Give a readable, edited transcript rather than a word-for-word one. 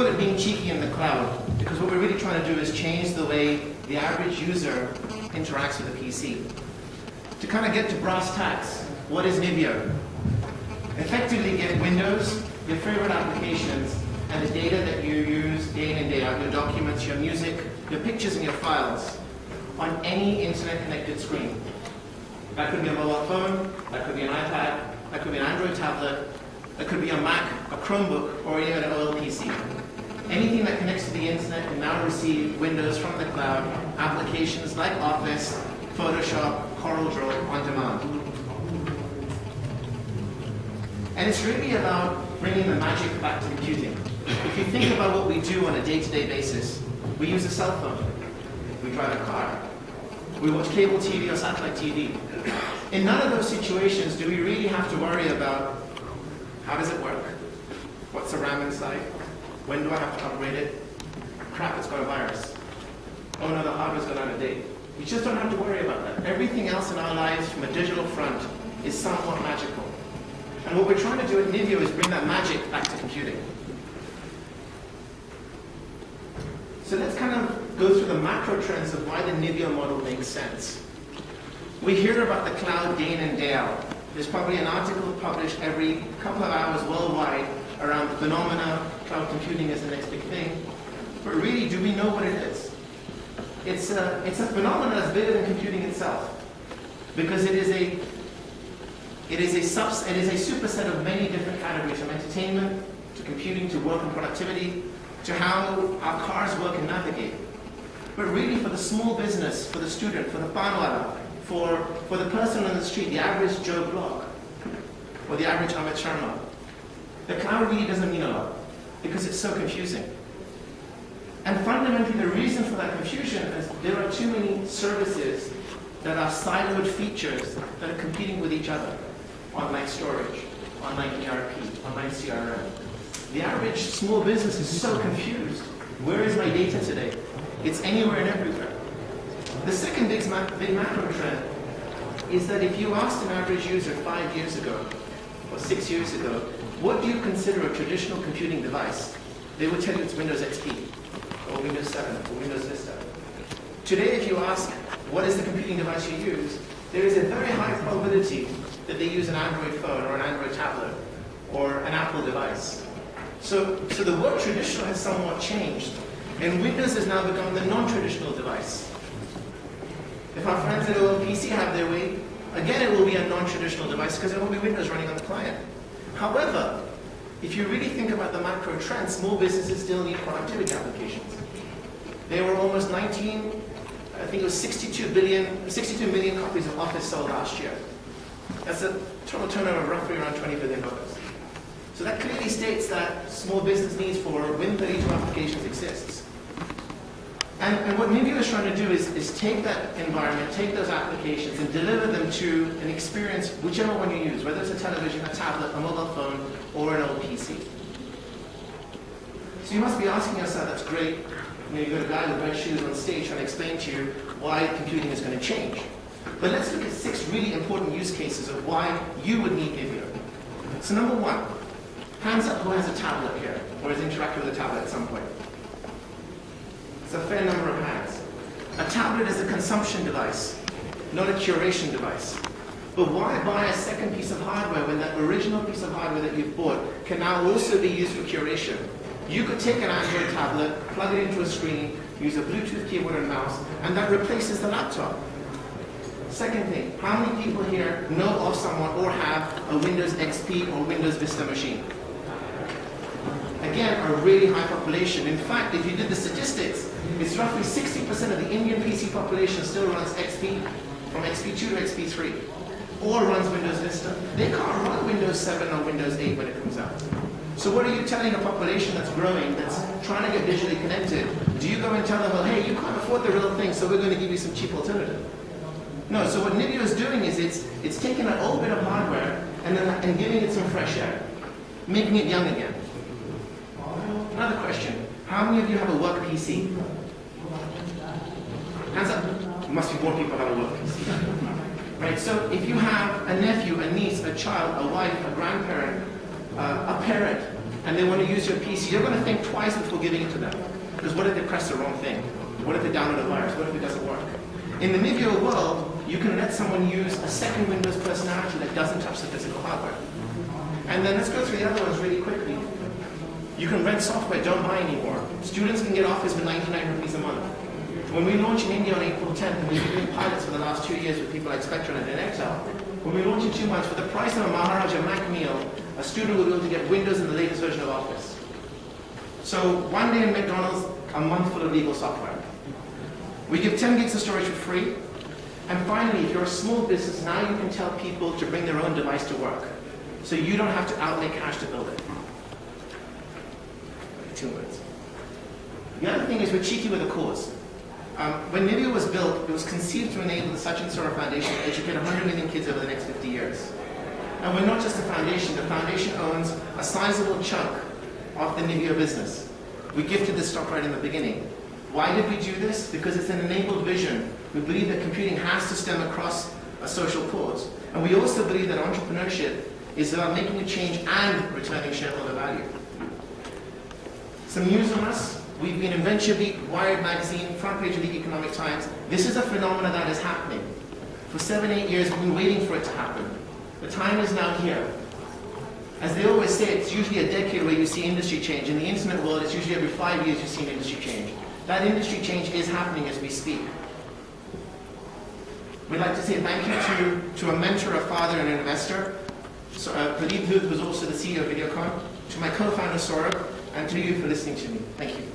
call it being cheeky in the cloud, because what we're really trying to do is change the way the average user interacts with a PC. To kind of get to brass tacks, what is Nivio? Effectively get Windows, your favorite applications, and the data that you use day in and day out, your documents, your music, your pictures and your files, on any internet-connected screen. That could be a mobile phone, that could be an iPad, that could be an Android tablet, that could be a Mac, a Chromebook, or even an OL PC. Anything that connects to the internet can now receive Windows from the cloud, applications like Office, Photoshop, CorelDRAW on demand. And it's really about bringing the magic back to computing. If you think about what we do on a day-to-day basis, we use a cell phone, we drive a car, we watch cable TV or satellite TV. In none of those situations do we really have to worry about how does it work, what's the RAM inside, when do I have to upgrade it, crap, it's got a virus, oh no, the hardware's gone out of date. We just don't have to worry about that. Everything else in our lives from a digital front is somewhat magical. And what we're trying to do at Nivio is bring that magic back to computing. So let's kind of go through the macro trends of why the Nivio model makes sense. We hear about the cloud day in and day out. There's probably an article published every couple of hours worldwide around the phenomena, cloud computing is the next big thing. But really, do we know what it is? It's a phenomenon that's bigger than computing itself, because it is a superset of many different categories, from entertainment to computing to work and productivity to how our cars work and navigate. But really, for the small business, for the student, for the panwala, for the person on the street, the average Joe Block, or the average Amit Sharma, the cloud really doesn't mean a lot, because it's so confusing. And fundamentally, the reason for that confusion is there are too many services that are siloed features that are competing with each other. Online storage, online ERP, online CRM. The average small business is so confused. Where is my data today? It's anywhere and everywhere. The second big macro trend is that if you asked an average user 5 years ago, or 6 years ago, what do you consider a traditional computing device? They would tell you it's Windows XP, or Windows 7, or Windows Vista. Today, if you ask, what is the computing device you use, there is a very high probability that they use an Android phone, or an Android tablet, or an Apple device. So the word traditional has somewhat changed, and Windows has now become the non-traditional device. If our friends at OLPC have their way, again it will be a non-traditional device because it will be Windows running on the client. However, if you really think about the macro trends, small businesses still need productivity applications. There were almost 62 million copies of Office sold last year. That's a total turnover of roughly around $20 billion. So that clearly states that small business needs for Win32 applications exists. And what Nivio is trying to do is take that environment, take those applications, and deliver them to an experience, whichever one you use, whether it's a television, a tablet, a mobile phone, or an old PC. So you must be asking yourself, that's great. You've got a guy with red shoes on stage trying to explain to you why computing is going to change. But let's look at 6 really important use cases of why you would need Nivio. So number 1, hands up who has a tablet here, or has interacted with a tablet at some point. It's a fair number of hands. A tablet is a consumption device, not a curation device. But why buy a second piece of hardware when that original piece of hardware that you've bought can now also be used for curation? You could take an Android tablet, plug it into a screen, use a Bluetooth keyboard and mouse, and that replaces the laptop. Second thing, how many people here know of someone or have a Windows XP or Windows Vista machine? Again, a really high population. In fact, if you did the statistics, it's roughly 60% of the Indian PC population still runs XP, from XP2 to XP3, or runs Windows Vista. They can't run Windows 7 or Windows 8 when it comes out. So what are you telling a population that's growing, that's trying to get digitally connected? Do you go and tell them, well, hey, you can't afford the real thing, so we're going to give you some cheap alternative? No, so what Nivio is doing is it's taking an old bit of hardware and giving it some fresh air, making it young again. Another question, how many of you have a work PC? Hands up. There must be more people that have a work PC. Right, so if you have a nephew, a niece, a child, a wife, a grandparent, a parent, and they want to use your PC, you're going to think twice before giving it to them. Because what if they press the wrong thing? What if they download a virus? What if it doesn't work? In the Nivio world, you can let someone use a second Windows personality that doesn't touch the physical hardware. And then let's go through the other ones really quickly. You can rent software, don't buy anymore. Students can get Office for 99 rupees a month. When we launch in India on April 10th, and we've been doing pilots for the last 2 years with people like Spectrum and Intel, when we launch in 2 months, for the price of a Maharaja Mac meal, a student will be able to get Windows and the latest version of Office. So one day in McDonald's, a month full of legal software. We give 10 gigs of storage for free. And finally, if you're a small business, now you can tell people to bring their own device to work. So you don't have to outlay cash to build it. 2 words. The other thing is we're cheeky with a cause. When Nivio was built, it was conceived to enable the Sachin Sora Foundation to educate 100 million kids over the next 50 years. And we're not just a foundation. The foundation owns a sizable chunk of the Nivio business. We gifted this stock right in the beginning. Why did we do this? Because it's an enabled vision. We believe that computing has to stem across a social cause. And we also believe that entrepreneurship is about making a change and returning shareholder value. Some news on us. We've been in VentureBeat, Wired Magazine, front page of the Economic Times. This is a phenomenon that is happening. For 7-8 years, we've been waiting for it to happen. The time is now here. As they always say, it's usually a decade where you see industry change. In the internet world, it's usually every 5 years you see an industry change. That industry change is happening as we speak. We'd like to say thank you to a mentor, a father, and an investor, Pradeep Dhut, who's also the CEO of Videocon, to my co-founder, Saurabh, and to you for listening to me. Thank you.